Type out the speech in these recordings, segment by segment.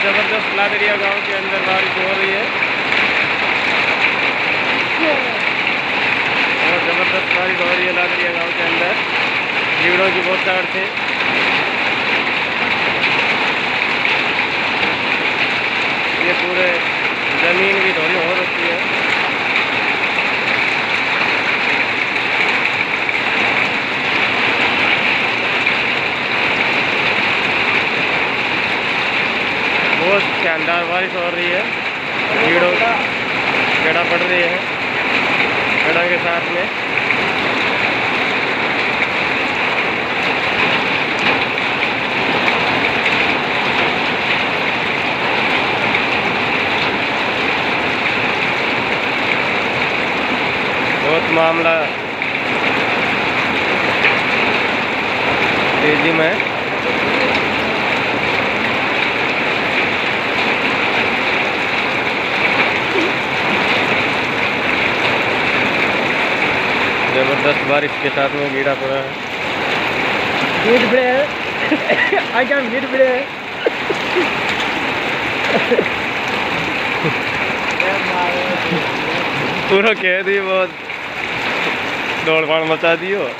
ज़बरदस्त लादरिया गांव के अंदर बारिश हो रही है। बहुत ज़बरदस्त बारिश हो रही है लादरिया गांव के अंदर। कीड़ों की बहुत ताड़ थे। ये पूरे ज़मीन भी धोनी हो रखी है। बहुत शानदार बारिश हो रही है। कीड़ा पड़ रही है पेड़ों के साथ में। बहुत मामला तेजी में। जबरदस्त बारिश के साथ में कीड़ा पड़ा है। मीट बड़े है आई क्या मीट बड़े है। पूरा कह दी बहुत दौड़ भाड़ मचा दियो।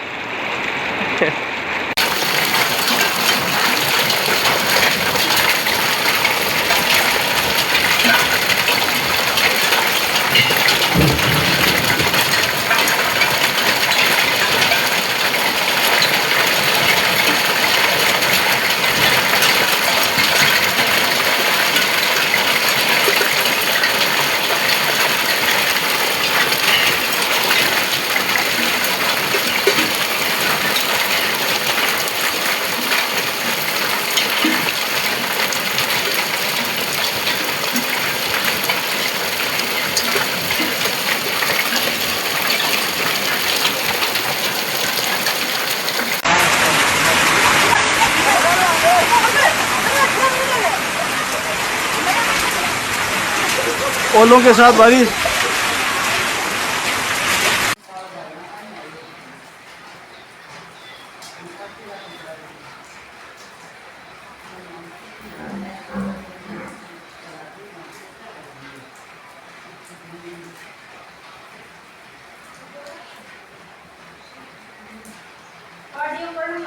ओलों के साथ बारिश। ऑडियो पर